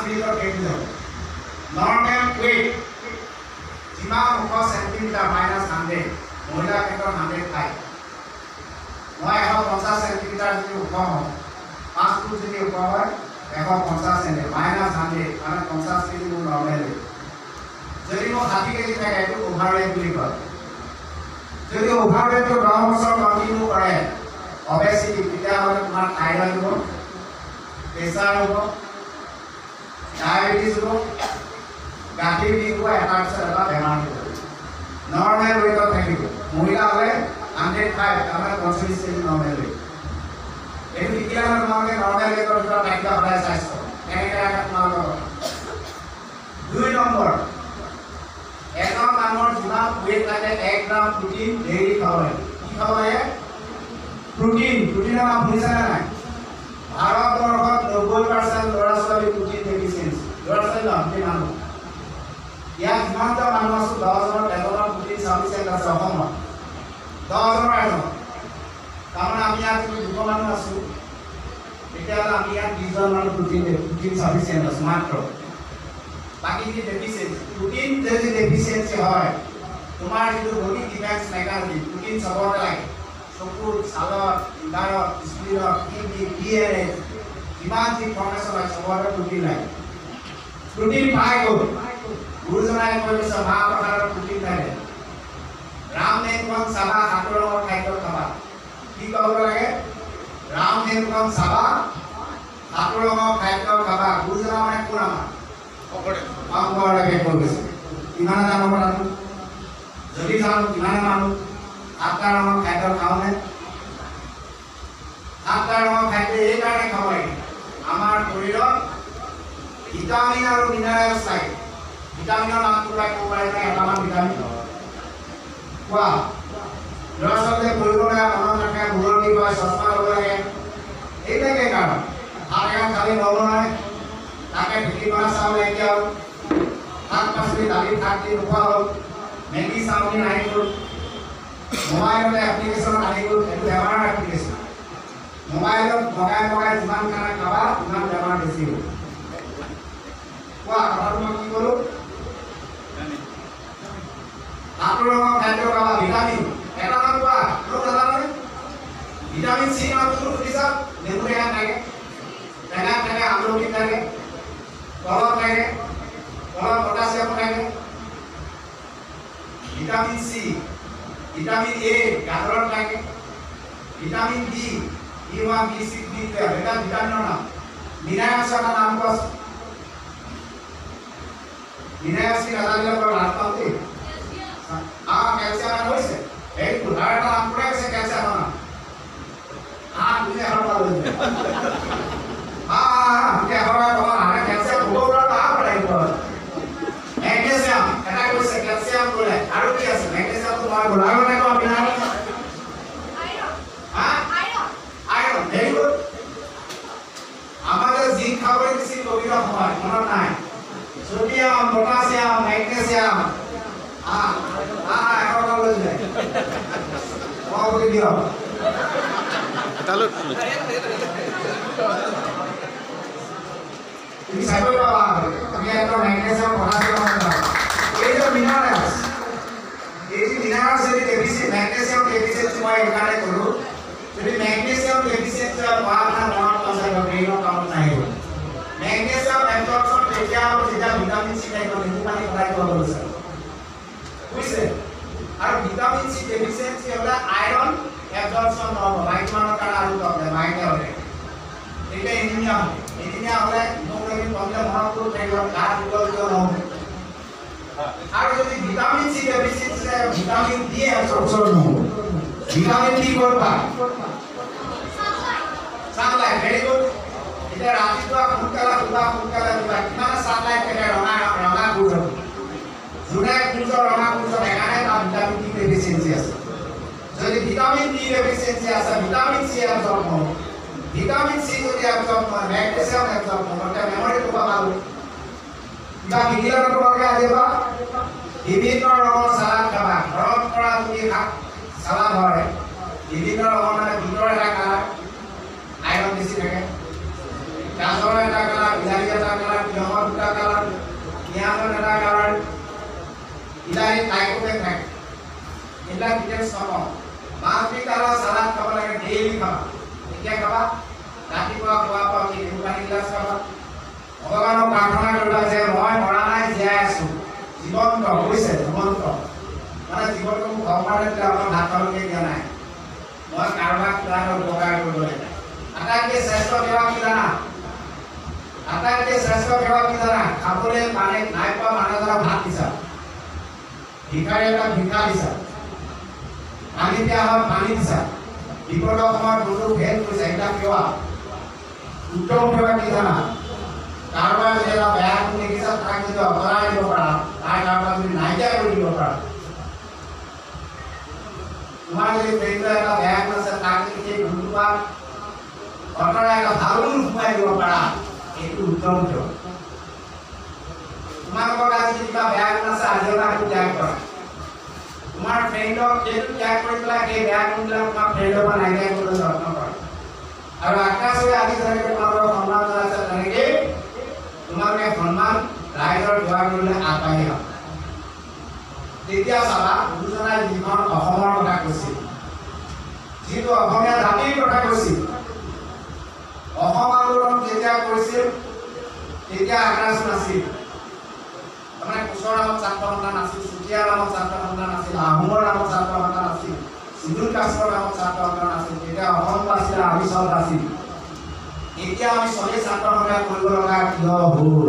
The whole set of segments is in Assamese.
মিনিটৰ কেজি যাব নৰ্মেল ৱেট যিমান 100 সেন্টিমিটাৰ -100 মহিলাৰ ক্ষেত্ৰত 105 মই 150 সেন্টিমিটাৰ যদি ওখ হওঁ 5 ফুট যদি ওখ হয় 150 সেন্টিমিটাৰ -100 মানে 50 কেজি মোৰ নৰ্মেল ৱেট যদি মোৰ 60 কেজি থাকে এইটো ওভাৰৱেট বুলি কয় যদি ওভাৰৱেটটো 10 বছৰ কন্টিনিউ কৰে অবেসিটি তেতিয়াহ'লে তোমাৰ থাইৰয়েড হ'ব প্ৰেছাৰ হ'ব ডায়াবেটিছ হ'ব গাঁঠিৰ বিষ হ'ব এটাৰ পিছত এটা বেমাৰ হ'ব নৰ্মেল ৱেটত থাকিব মহিলা হ'লে 105 তাৰমানে 45 কেজি নৰ্মেল ৱেট এইটো বিজ্ঞানৰ তোমালোকে নৰ্মেল ৱেটৰ ভিতৰত থাকিলে সদায় স্বাস্থ্য কেনেকৈ ৰাখে তোমালোকৰ 2 নম্বৰ এজন মানুহৰ যিমান ৱেট থাকে 1 গ্ৰাম প্ৰটিন ডেইলি খাব লাগে কি খাব লাগে প্ৰটিনৰ নাম শুনিছানে নাই ভাৰতবৰ্ষত 90% ল'ৰা ছোৱালী প্ৰটিন ডেফিচিয়েঞ্চি ল'ৰা ছোৱালী নহয় মানুহ ইয়াত যিমানটা মানুহ আছো 10জনৰ এজনৰ প্ৰটিন চাফিচিয়েণ্ট আছে অসমত 10জনৰ এজন তাৰমানে আমি ইয়াত 200 মানুহ আছো তেতিয়াহ'লে আমি ইয়াত 20জন মানুহ প্ৰটিন চাফিচিয়েণ্ট আছে মাত্ৰ বাকি কি ডেফিচিয়েন্সি প্ৰোটিন যদি ডেফিচিয়েন্সি হয় তোমাৰ যেটো বডি ডিফেন্স মেকানিজম প্ৰোটিন সবতে লাগে চকুৰ ছালত লিভাৰত স্প্লিনত কিডনি ডিএনএ কিমান যি ফৰ্মেশন আছে সবতে প্ৰোটিন লাগে প্ৰোটিন পাই গ'ল গুৰুজনাই কৈছে মহাপ্ৰসাদৰ প্ৰটিন থাকে ৰামদেৱখন চাবা হাতৰ খাদ্য খাবা কি ক'ব লাগে ৰামদেৱখন চাবা হাতৰ খাদ্য খাবা গুৰুজনা মানে কোন আমাৰ অংগৰে কৈ গৈছে কিমান জানো মানুহ যদি জানো কিমান মানুহ আটাৰ খাদ্য খাওঁনে আটাৰ খাদ্য এই কাৰণে খাব লাগে আমাৰ শৰীৰত ভিটামিন আৰু মিনাৰেলছ লাগে ভিটামিনৰ নামটো ক'ব পাৰিলে এটামান ভিটামিন কোৱা ল'ৰা ছোৱালীয়ে পঢ়িব লাগে মনত ৰাখে মূৰৰ বিষ হয় চশমা ল'ব লাগে এইবিলাকে কাৰণ আৰু খালি নবনায় তাকে ঢেঁকী বনা চাউল এতিয়া শাক পাচলি দালি ভাত দি নোখোৱা হ'ল মেগী চাওমিন আহি গ'ল মোবাইলতে এপ্লিকেশ্যনত আহি গ'ল এইটো বেমাৰৰ এপ্লিকেশ্যন মোবাইলত বগাই যিমান খানা খাবা সিমান বেমাৰ বেছি হ'ব কোৱা কথাটো মই কি ক'লো হাতৰ খাদ্য খাবা ভিটামিন এটা নাম কোৱা কোনো নাজানে ভিটামিন চি নামটো সুধিছা নেমু টেঙা থাকে আমলখি থাকে কলত থাকে কলত পটাছিয়াম থাকে ভিটামিন সি ভিটামিন এ গাজৰত থাকে vitamin D B1 B6 B12 এটা ভিটামিনৰ নাম মিনাৰেলছৰ নাম কোৱা মিনাৰেলছ কি নাজানিলে বৰ লাভ পাম দেই কেলছিয়াম হৈছে এই কুলাৰ এটা নাম কৰে আছে কেলছিয়ামৰ নাম তুমি এখন পালো dia orang orang ada kalsium bukan apa lagi tuh magnesium kata aku se kalsium boleh harus dia se magnesium tuh mau boleh apa nak kau bilang iron very good আমাদের জিঙ্ক খাবারে বেশি গভীর হয় মনে নাই সোডিয়াম পটাশিয়াম ম্যাগনেসিয়াম এখন বলে যায় কত বলে দিও তাহলে ini saya bawa ini ada magnesium potassium ini itu minerals ini minerals jadi defisit magnesium defisit cuma yang kare dulu jadi magnesium defisit warna warna pasal berbeda kamu naik magnesium absorption kerja atau tidak vitamin C naik kalau itu paling baik kalau besar bisa और vitamin C deficiency adalah iron absorption normal baik mana kalau ada problem baiknya oleh এটা এনিমিয়া হলে হিমোগ্লোবিন কমলে মহাপুর থাকিব কাজ উগল নহব আর যদি ভিটামিন সি ডেফিসিয়েন্সি ভিটামিন ডি অ্যাবসর্পশন নহব ভিটামিন ডি করবা সানলাইট ভেরি গুড এটা ৰাতিপুৱা সোনকালে কিমান সানলাইট থাকে ৰঙা গুজ জোনে গুজ ৰঙা গুজ একানে তাৰ ভিটামিন ডি ডেফিসিয়েন্সি আছে যদি ভিটামিন ডি ডেফিসিয়েন্সি আছে ভিটামিন সি অ্যাবসর্ব নহব ভিটামিন সি যদি absorb হয় ম্যাগনেসিয়াম absorb হয় মানে মেমৰি তো পালো কিবা বিগিলাৰ তোমালোকে আজিবা বিভিন্ন ৰঙৰ সালাদ খাবা ঘৰত কৰা তুমি সালাদ হয় বিভিন্ন ৰঙৰ মানে ভিতৰ এটা কালাৰ আইৰন বেছি থাকে গাজৰৰ এটা কালাৰ বিলাহী এটা কালাৰ তিয়হৰ এইবিলাক ডিটেইলছ নকওঁ মাছবিটাৰৰ চালাড খাব লাগে ডেইলি খাবা এতিয়া খাবা ৰাতিপুৱা খোৱাৰ পৰা নেমু পানী গিলাচ খাবা ভগৱানক প্ৰাৰ্থনা কৰিবা যে মই মৰা নাই জীয়াই আছো জীৱন্ত হৈছে জীৱন্ত মানে জীৱনটো ভগৱানে দিলে আমাক ভাত খাবলৈ দিয়া নাই মই কাৰোবাক কিবা এটা উপকাৰ কৰিবলৈ নাই আটাইতকৈ শ্ৰেষ্ঠ সেৱা কি জানা আটাইতকৈ শ্ৰেষ্ঠ সেৱা কি জানা খাবলৈ পানী নাই পোৱা মানুহ এজনক ভাত দিছা ভিখাৰী এটাক ভিক্ষা দিছা পানী দিয়া হয় পানী দিছা বিপদৰ সময়ত বন্ধু হেল্প কৰিছা এটা সেৱা উত্তম সেৱা কি জানা কাৰোবাৰ যদি এটা বেয়া গুণ দেখিছা তাক যদি অঁতৰাই দিব পাৰা তাৰ কাৰোবাৰ যদি নাইকিয়া কৰি দিব পাৰা তোমাৰ যদি ফ্ৰেণ্ডৰ এটা বেয়া গুণ আছে তাক যদি সেই গুণটো অঁতৰাই এটা ভাল গুণ সোমাই দিব পাৰা এইটো উত্তম সেৱা তোমালোকৰ আজি কিবা বেয়া গুণ আছে আজি তাক ত্যাগ কৰা তোমাৰ ফ্ৰেণ্ডক যেটো ত্যাগ কৰি পেলাই সেই বেয়া গুণবিলাক তোমাৰ ফ্ৰেণ্ডৰ পৰা নাইকিয়া কৰিবলৈ যত্ন কৰা আৰু আকাশে আজি যেনেকৈ তোমালোকৰ সন্মান জনাইছে তেনেকৈ তোমালোকে সন্মান ৰাইজৰ সেৱা কৰিবলৈ আগবাঢ়ি আহা তেতিয়া চাবা গুৰুজনাই যিখন অসমৰ কথা কৈছিল যিটো অসমীয়া জাতিৰ কথা কৈছিল অসম আন্দোলন যেতিয়া কৰিছিল তেতিয়া আকাশ নাছিল মানে কোচৰ নামত ছাত্ৰ সন্থান আছিল চুতীয়া নামত ছাত্ৰ সন্থান আছিল আহোমৰ নামত ছাত্ৰ সন্থান আছিল চিদুল কাছৰ নামত ছাত্ৰ সন্থান আছিল তেতিয়া অসম আছিলে আমি চব আছিল এতিয়া আমি চবেই ছাত্ৰ সন্থান কৰিব লগা কিয় হ'ল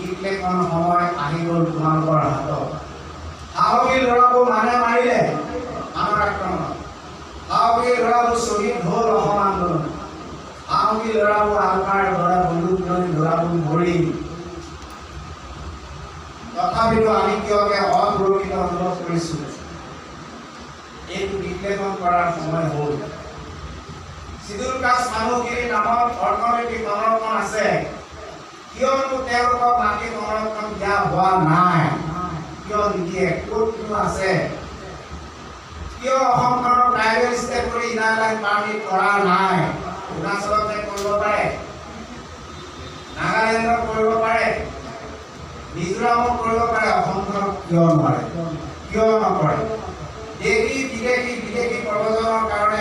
ইলেকশ্যন সময় আহি গ'ল তোমালোকৰ হাতত সাহসী ল'ৰাবোৰ মানে মাৰিলে আমাৰ আক্ৰমণত সাহসী ল'ৰাবোৰ শ্বহীদ হ'ল অসম আন্দোলন সাহসী ল'ৰাবোৰ আলফাৰ ল'ৰা বন্দুক লৈ ল'ৰাবোৰ মৰিল তথাপিতো আমি কিয়কে অসুৰক্ষিত অনুভৱ কৰিছো এইটো বিশ্লেষণ কৰাৰ সময় হ'ল চিদুল কাছ মানুহগিৰি নামত অৰ্থনৈতিক সংৰক্ষণ আছে কিয়নো তেওঁলোকক মাটি সংৰক্ষণ দিয়া হোৱা নাই কিয় নিদিয়ে ক'তনো আছে কিয় অসমখনক ট্ৰাইবেল ষ্টেট কৰি ইনাৰ লাইন পাৰ্মিট কৰা নাই অৰুণাচলতে কৰিব পাৰে নাগালেণ্ডত কৰিব পাৰে মিজোৰামত কৰিব পাৰে অসমখনক কিয় নোৱাৰে কিয় নকৰে দেশী বিদেশী প্ৰব্ৰজনৰ কাৰণে